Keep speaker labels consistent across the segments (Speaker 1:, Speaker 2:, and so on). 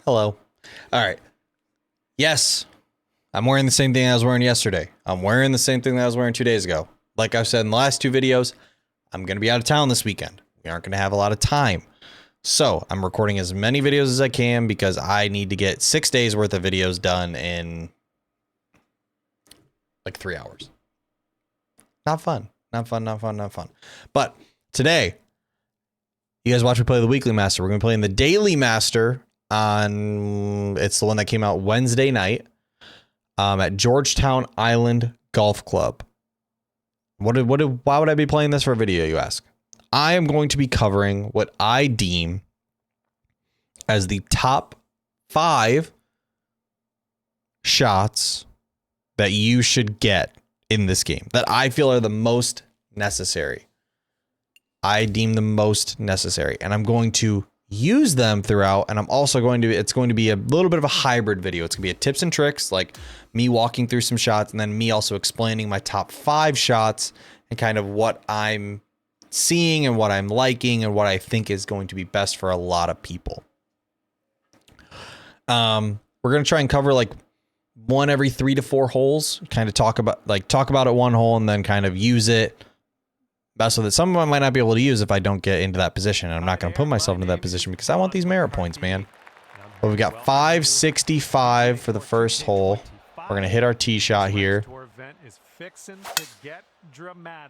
Speaker 1: Hello. All right. Yes, I'm wearing the same thing I was wearing yesterday. I'm wearing the same thing that I was wearing 2 days ago. Like I've said in the last two videos, I'm going to be out of town this weekend. We aren't going to have a lot of time. So I'm recording as many videos as I can because I need to get 6 days worth of videos done in like 3 hours. Not fun. Not fun, not fun, not fun. But today, you guys watch me play the Weekly Master. We're going to be playing the Daily Master on, it's the one that came out Wednesday night at Georgetown Island Golf Club. Why would I be playing this for a video, you ask? I am going to be covering what I deem as the top 5 shots that you should get in this game that I feel are the most necessary. I deem the most necessary, and I'm going to use them throughout. And I'm also it's going to be a little bit of a hybrid video. It's gonna be a tips and tricks, like me walking through some shots and then me also explaining my top 5 shots and kind of what I'm seeing and what I'm liking and what I think is going to be best for a lot of people. We're going to try and cover like one every 3 to 4 holes, kind of talk about it one hole and then kind of use it, mess with it. Some of them I might not be able to use if I don't get into that position. And I'm not going to put myself into that position because I want these merit points, man. But we got 565 for the first hole. We're going to hit our tee shot here.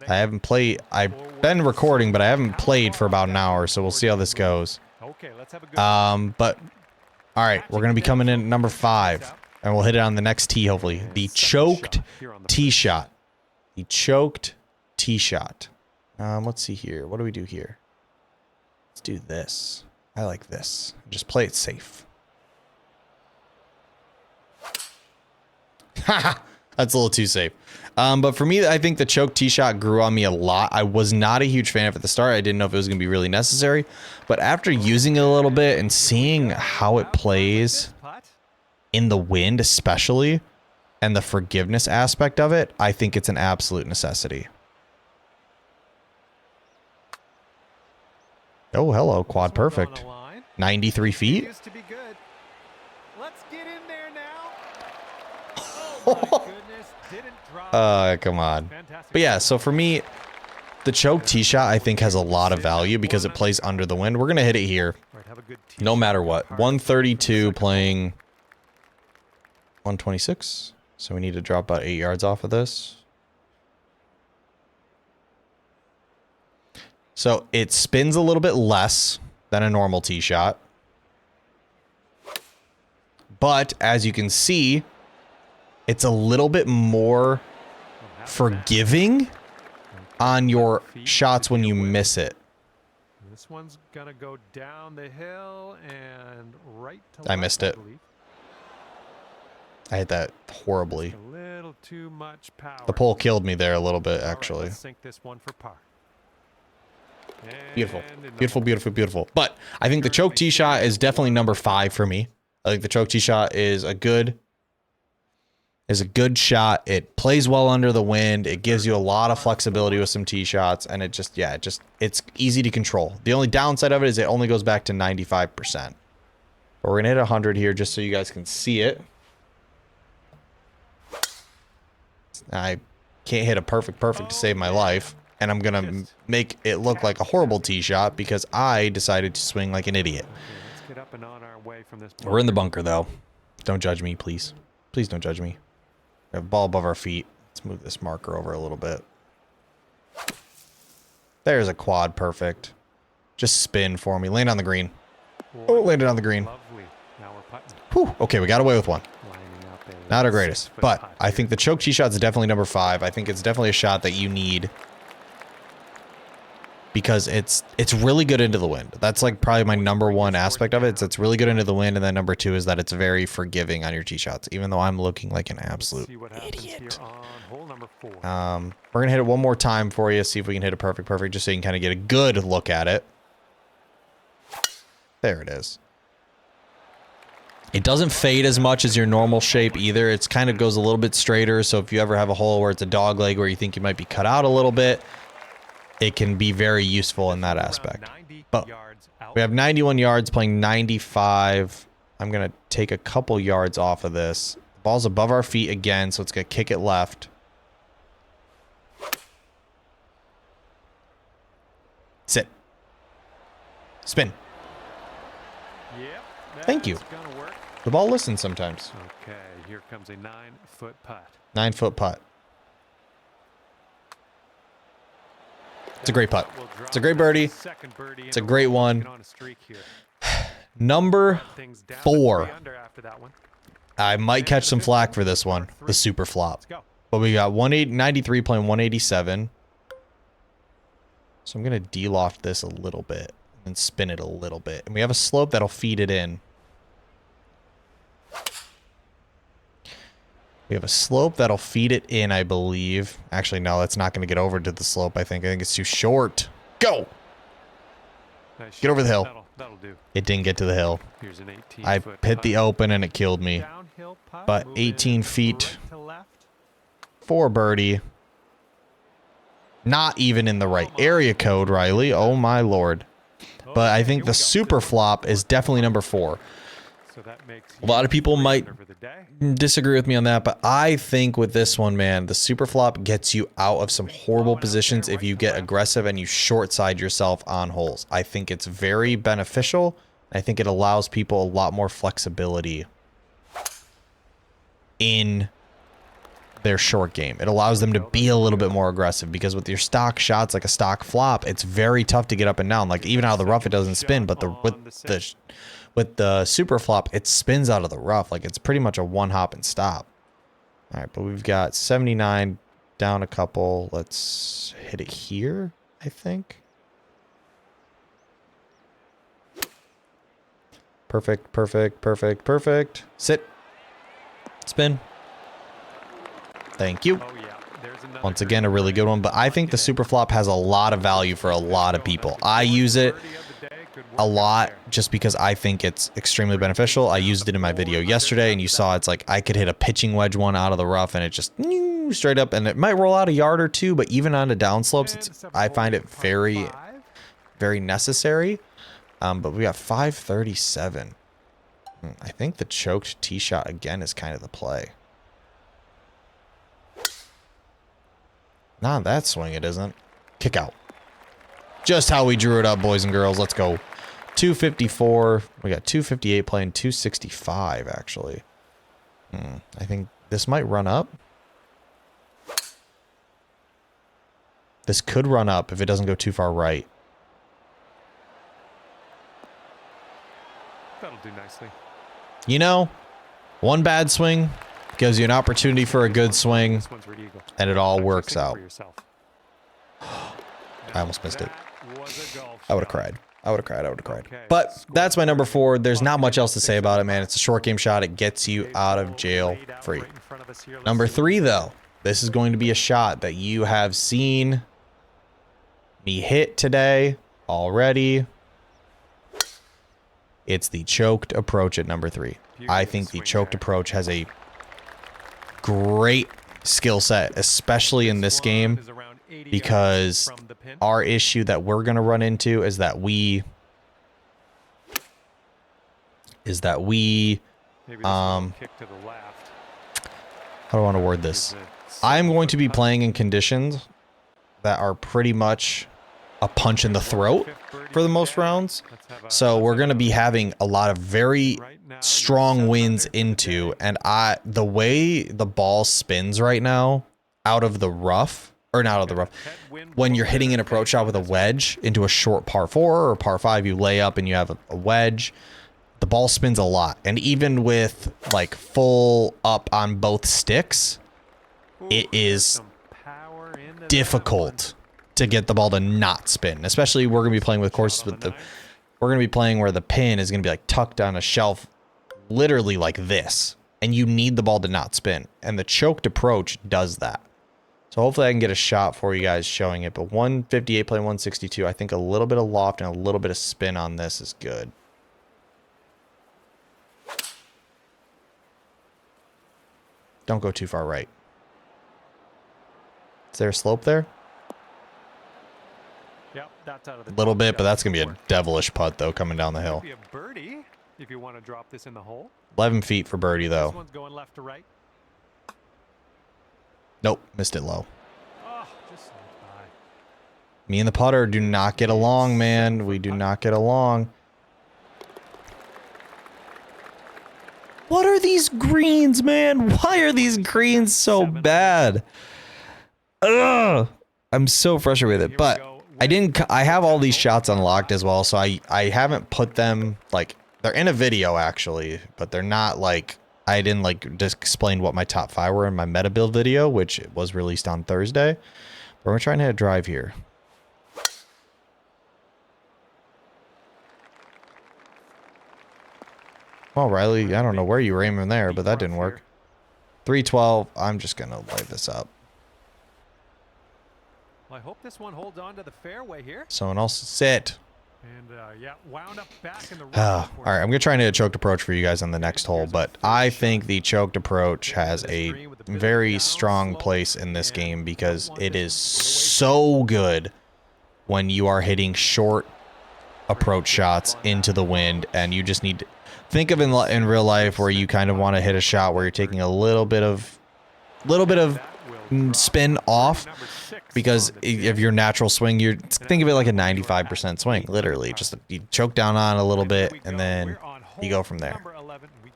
Speaker 1: I haven't played. I've been recording, but I haven't played for about an hour, so we'll see how this goes. But all right, we're going to be coming in at number 5, and we'll hit it on the next tee, hopefully. The choked tee shot. The choked tee shot. Let's see here. What do we do here? Let's do this. I like this. Just play it safe. Haha, that's a little too safe. But for me, I think the choke tee shot grew on me a lot. I was not a huge fan of it at the start. I didn't know if it was going to be really necessary. But after using it a little bit and seeing how it plays in the wind, especially, and the forgiveness aspect of it, I think it's an absolute necessity. Oh, hello, quad perfect. 93 feet. Come on. But yeah, so for me, the choke tee shot I think has a lot of value because it plays under the wind. We're going to hit it here no matter what. 132 playing 126. So we need to drop about 8 yards off of this. So it spins a little bit less than a normal tee shot. But as you can see, it's a little bit more forgiving on your shots when you miss it.
Speaker 2: This one's gonna go down the hill and right to
Speaker 1: I missed it. I hit that horribly.
Speaker 2: A little too much power.
Speaker 1: The pole killed me there a little bit, actually.
Speaker 2: Let's sink this one for par.
Speaker 1: Beautiful, beautiful, beautiful, beautiful. But I think the choke tee shot is definitely number 5 for me. I think the choke tee shot is a good shot. It plays well under the wind. It gives you a lot of flexibility with some tee shots, and it's easy to control. The only downside of it is it only goes back to 95%. But we're gonna hit 100 here just so you guys can see it. I can't hit a perfect to save my life. And I'm going to make it look like a horrible tee shot because I decided to swing like an idiot. We're in the bunker, though. Don't judge me, please. Please don't judge me. We have a ball above our feet. Let's move this marker over a little bit. There's a quad perfect. Just spin for me. Land on the green. Oh, landed on the green. Whew. Okay, we got away with one. Not our greatest. But I think the choke tee shot is definitely number 5. I think it's definitely a shot that you need, because it's really good into the wind. That's like probably my number 1 aspect of it. It's really good into the wind, and then number 2 is that it's very forgiving on your tee shots, even though I'm looking like an absolute idiot. We're gonna hit it one more time for you, see if we can hit a perfect, just so you can kind of get a good look at it. There it is. It doesn't fade as much as your normal shape either. It's kind of goes a little bit straighter, so if you ever have a hole where it's a dog leg where you think you might be cut out a little bit, it can be very useful in that aspect. But we have 91 yards playing 95 I'm going to take a couple yards off of this. Ball's above our feet again, so it's going to kick it left. Sit. Spin.
Speaker 2: Yep.
Speaker 1: Thank you.
Speaker 2: Gonna work.
Speaker 1: The ball listens sometimes.
Speaker 2: Okay, here comes a 9-foot putt.
Speaker 1: 9-foot putt. It's a great putt. It's a great birdie. It's a great one. Number 4. I might catch some flack for this one, the super flop. But we got 193 playing 187. So I'm going to de-loft this a little bit and spin it a little bit. And we have a slope that'll feed it in. We have a slope that'll feed it in, I believe. Actually, no, it's not going to get over to the slope, I think. I think it's too short. Go!
Speaker 2: Nice.
Speaker 1: Get over the hill.
Speaker 2: That'll do.
Speaker 1: It didn't get to the hill.
Speaker 2: Here's an 18
Speaker 1: I hit the open and it killed me.
Speaker 2: putt,
Speaker 1: But 18 feet
Speaker 2: right to left.
Speaker 1: for birdie. Not even in the right area code, Riley. Oh, my Lord. But I think the super flop is definitely number 4.
Speaker 2: So that makes
Speaker 1: A lot of people might
Speaker 2: for the day.
Speaker 1: disagree with me on that, but I think with this one, man, the super flop gets you out of some horrible positions if you get aggressive and you short side yourself on holes. I think it's very beneficial. I think it allows people a lot more flexibility in their short game. It allows them to be a little bit more aggressive because with your stock shots, like a stock flop, it's very tough to get up and down. Like even out of the rough, it doesn't spin, but with the super flop, it spins out of the rough. Like it's pretty much a one hop and stop. All right, but we've got 79 down a couple. Let's hit it here, I think. Perfect, perfect, perfect, perfect. Sit. Spin. Thank you.
Speaker 2: Oh, yeah.
Speaker 1: Once again, a really good one, but I think the super flop has a lot of value for a lot of people. I use it a lot just because I think it's extremely beneficial. I used it in my video yesterday and you saw it's like I could hit a pitching wedge one out of the rough and it just straight up, and it might roll out a yard or two, but even on the down slopes, I find it very, very necessary. But we got 537. I think the choked tee shot again is kind of the play. Not that swing, it isn't. Kick out. Just how we drew it up, boys and girls. Let's go. 254. We got 258 playing 265, actually. I think this might run up. This could run up if it doesn't go too far right.
Speaker 2: That'll do nicely.
Speaker 1: You know, one bad swing gives you an opportunity for a good swing, and it all works out. I almost missed it. I would have cried. I would have cried. I would have cried. But that's my number 4. There's not much else to say about it, man. It's a short game shot. It gets you out of jail free. Number 3, though. This is going to be a shot that you have seen me hit today already. It's the choked approach at number 3. I think the choked approach has a great skill set, especially in this game, because our issue that we're going to run into is that we how do I want to word this? I'm going to be playing in conditions that are pretty much a punch in the throat for the most rounds. So we're going to be having a lot of very strong winds into, and the way the ball spins right now out of the rough, or not out of the rough, when you're hitting an approach shot with a wedge into a short par 4 or par 5, you lay up and you have a wedge, the ball spins a lot. And even with like full up on both sticks, it is difficult to get the ball to not spin. Especially we're going to be playing with courses with we're going to be playing where the pin is going to be like tucked on a shelf, literally like this. And you need the ball to not spin. And the choked approach does that. So hopefully I can get a shot for you guys showing it. But 158 playing 162, I think a little bit of loft and a little bit of spin on this is good. Don't go too far right. Is there a slope there?
Speaker 2: Yep, that's out of the
Speaker 1: A little bit, but that's going to be a devilish putt, though, coming down the hill.
Speaker 2: Be a birdie. if you want to drop this in the hole.
Speaker 1: 11 feet for birdie, though.
Speaker 2: This one's going left to right.
Speaker 1: Nope, missed it low.
Speaker 2: Oh, just slipped by.
Speaker 1: Me and the putter do not get along, man. We do not get along. What are these greens, man? Why are these greens so bad? Ugh. I'm so frustrated with it, but I have all these shots unlocked as well, so I haven't put them, like, they're in a video actually, but they're not like, I didn't like just explain what my top 5 were in my meta build video, which was released on Thursday. But we're trying to hit a drive here. Well, Riley, I don't know where you were aiming there, but that didn't work. 312. I'm just going to light this up.
Speaker 2: Well, I hope this one holds on to the fairway here.
Speaker 1: Someone else sit.
Speaker 2: And yeah, wound up back in the
Speaker 1: all right, I'm going to try and hit a choked approach for you guys on the next hole, but I think the choked approach has a very strong place in this game because it is so good when you are hitting short approach shots into the wind, and you just need to think of in real life where you kind of want to hit a shot where you're taking a little bit of spin off, because of your natural swing, you think of it like a 95% swing, literally. Just you choke down on a little bit and then you go from there.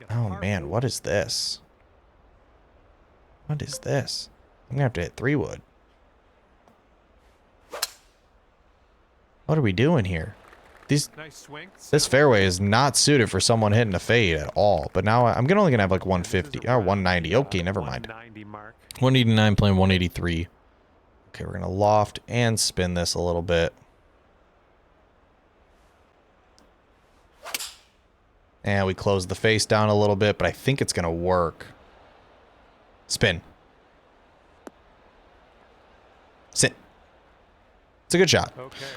Speaker 1: Oh man, what is this? What is this? I'm gonna have to hit 3-wood. What are we doing here? This fairway is not suited for someone hitting a fade at all. But now I'm only gonna have like 150 or 190. Okay, never mind. 189 playing 183. Okay, we're gonna loft and spin this a little bit. And we close the face down a little bit, but I think it's gonna work. Spin. Sit. It's a good shot.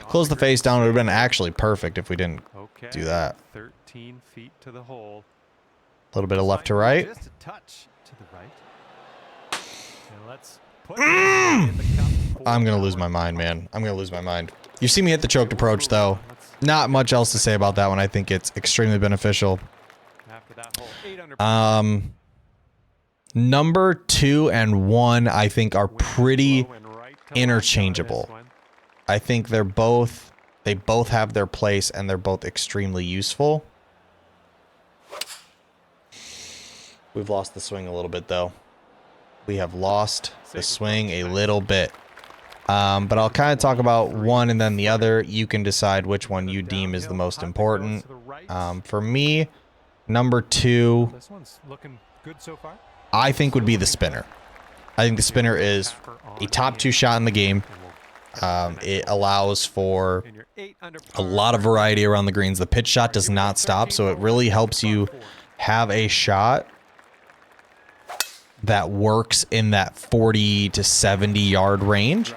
Speaker 1: Close the face down. It would have been actually perfect if we didn't do that.
Speaker 2: 13 feet to the hole.
Speaker 1: A little bit of left to right.
Speaker 2: Just a touch to the right. And let's put in the cup.
Speaker 1: I'm going to lose my mind, man. I'm going to lose my mind. You see me hit the choked approach, though. Not much else to say about that one. I think it's extremely beneficial.
Speaker 2: After that hole, 8 under.
Speaker 1: Number 2 and 1, I think, are pretty interchangeable. I think they both have their place and they're both extremely useful. We've lost the swing a little bit, though. We have lost the swing a little bit. But I'll kind of talk about one and then the other. You can decide which one you deem is the most important. For me, number 2,
Speaker 2: This one's looking good so far.
Speaker 1: I think would be the spinner. I think the spinner is a top 2 shot in the game. It allows for a lot of variety around the greens. The pitch shot does not stop, so it really helps you have a shot that works in that 40 to 70 yard range.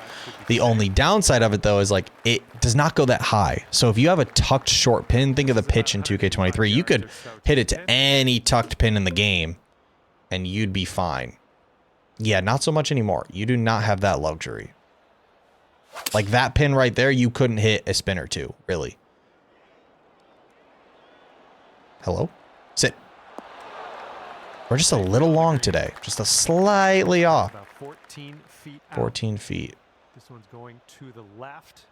Speaker 1: The only downside of it, though, is like it does not go that high. So if you have a tucked short pin, think of the pitch in 2K23. You could hit it to any tucked pin in the game and you'd be fine. Yeah, not so much anymore. You do not have that luxury. Like that pin right there, you couldn't hit a spinner to, really. Hello? Sit. We're just a little long today. Just a slightly off.
Speaker 2: About 14 feet out.
Speaker 1: 14 feet.
Speaker 2: This one's going to the left.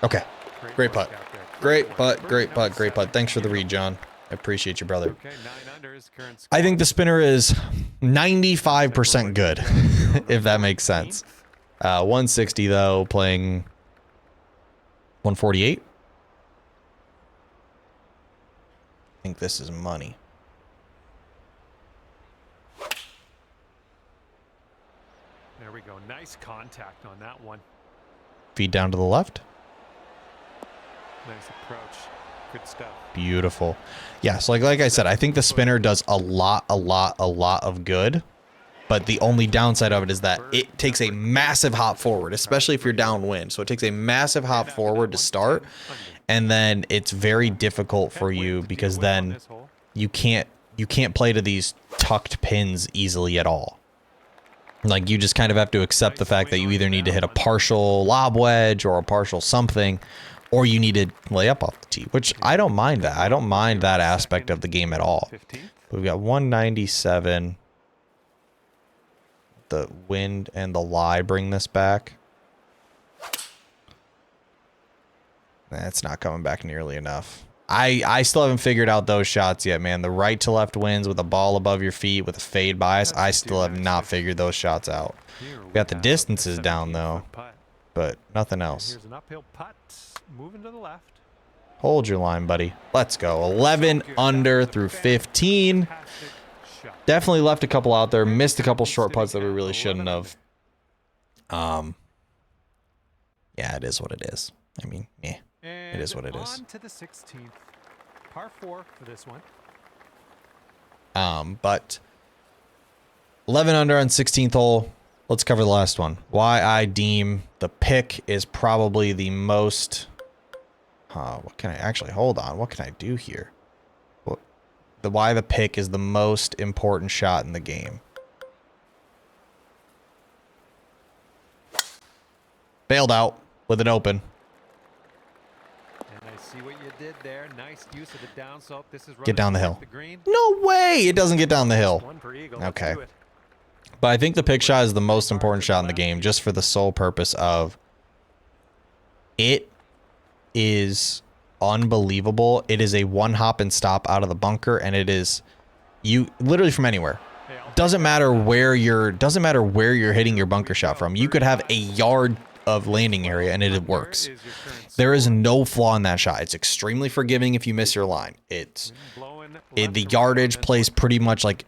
Speaker 1: Okay. Great putt. Great putt, great putt, great putt. Thanks for the read, John. I appreciate you, brother.
Speaker 2: Okay, 9 under is current score.
Speaker 1: I think the spinner is 95% good, if that makes sense. 160, though, playing 148. I think this is money.
Speaker 2: There we go. Nice contact on that one.
Speaker 1: Feed down to the left.
Speaker 2: Nice approach. Good stuff.
Speaker 1: Beautiful. Yeah, so like I said, I think the spinner does a lot of good. But the only downside of it is that it takes a massive hop forward, especially if you're downwind. So it takes a massive hop forward to start. And then it's very difficult for you because then you can't play to these tucked pins easily at all. Like, you just kind of have to accept the fact that you either need to hit a partial lob wedge or a partial something, or you need to lay up off the tee, which I don't mind that. I don't mind that aspect of the game at all. We've got 197. The wind and the lie bring this back. That's not coming back nearly enough. I still haven't figured out those shots yet, man. The right to left winds with a ball above your feet with a fade bias. I still have not figured those shots out. We got the distances down though, but nothing else.
Speaker 2: Here's an uphill putt, moving to the left.
Speaker 1: Hold your line, buddy. Let's go. 11 under through 15. Definitely left a couple out there. Missed a couple short putts that we really shouldn't have. Yeah, it is what it is. I mean, yeah. It is what it is.
Speaker 2: On to the 16th, par 4 for this one.
Speaker 1: But 11 under on 16th hole. Let's cover the last one. Why I deem the pick is probably the most. What can I actually hold on? What can I do here? Why the pick is the most important shot in the game. Bailed out with an open.
Speaker 2: See what you did there. Nice use of the down slope. This is
Speaker 1: get down the hill. No way! It doesn't get down the hill. Okay. But I think the pick shot is the most important shot in the game, just for the sole purpose of it is unbelievable. It is a one hop and stop out of the bunker, and it is you literally from anywhere. Doesn't matter where you're hitting your bunker shot from. You could have a yard of landing area and it works. There is no flaw in that shot. It's extremely forgiving if you miss your line. The yardage plays pretty much like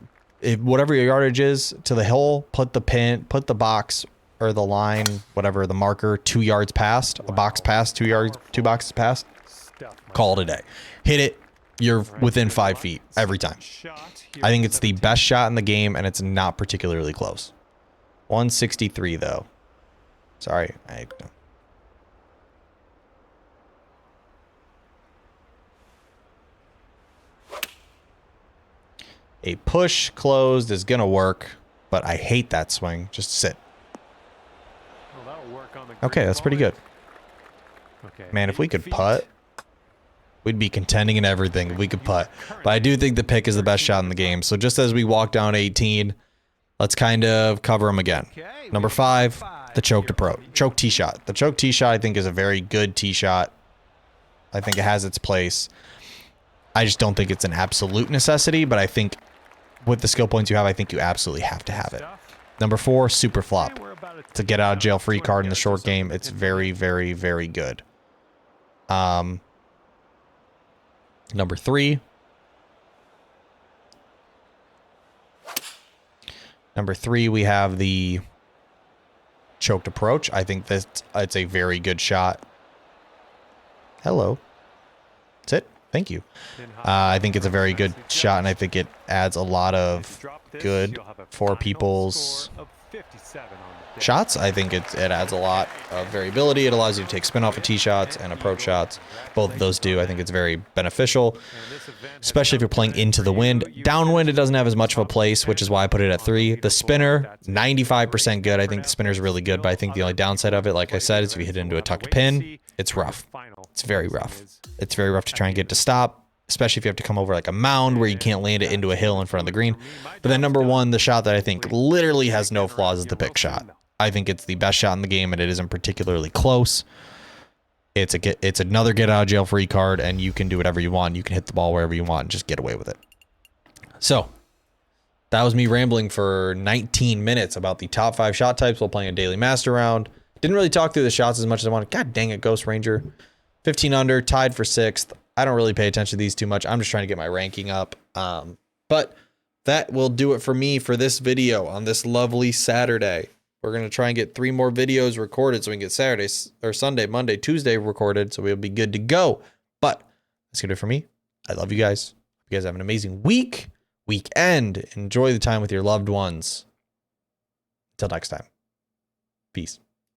Speaker 1: whatever your yardage is to the hill, put the box or the line, whatever the marker, 2 yards past, a box past, 2 boxes past, call it a day. Hit it, you're within 5 feet every time. I think it's the best shot in the game and it's not particularly close. 163 though. Sorry, a push closed is gonna work, but I hate that swing. Just sit. Okay, that's pretty good. Man, if we could putt, we'd be contending in everything if we could putt. But I do think the pick is the best shot in the game. So just as we walk down 18, let's kind of cover them again. Number 5. The choked approach, choke tee shot. The choke tee shot, I think, is a very good tee shot. I think it has its place. I just don't think it's an absolute necessity, but I think with the skill points you have, I think you absolutely have to have it. Number 4, super flop. It's a get out of jail free card in the short game. It's very, very, very good. Number 3. Number 3, we have the choked approach. I think that it's a very good shot. Hello. That's it. Thank you. I think it's a very good shot, and I think it adds a lot of good for people's shots. I think it adds a lot of variability. It allows you to take spin off of tee shots and approach shots. Both of those do. I think it's very beneficial, especially if you're playing into the wind. Downwind, it doesn't have as much of a place, which is why I put it at 3. The spinner, 95% good. I think the spinner is really good, but I think the only downside of it, like I said, is if you hit into a tucked pin, it's rough. It's very rough. It's very rough to try and get to stop, especially if you have to come over like a mound where you can't land it into a hill in front of the green. But then number 1, the shot that I think literally has no flaws is the pick shot. I think it's the best shot in the game, and it isn't particularly close. It's another get out of jail free card, and you can do whatever you want. You can hit the ball wherever you want and just get away with it. So that was me rambling for 19 minutes about the top 5 shot types while playing a daily master round. Didn't really talk through the shots as much as I wanted. God dang it, Ghost Ranger. 15 under, tied for 6th. I don't really pay attention to these too much. I'm just trying to get my ranking up. But that will do it for me for this video on this lovely Saturday. We're going to try and get 3 more videos recorded so we can get Saturday or Sunday, Monday, Tuesday recorded, so we'll be good to go. But that's going to do it for me. I love you guys. You guys have an amazing weekend. Enjoy the time with your loved ones. Until next time. Peace.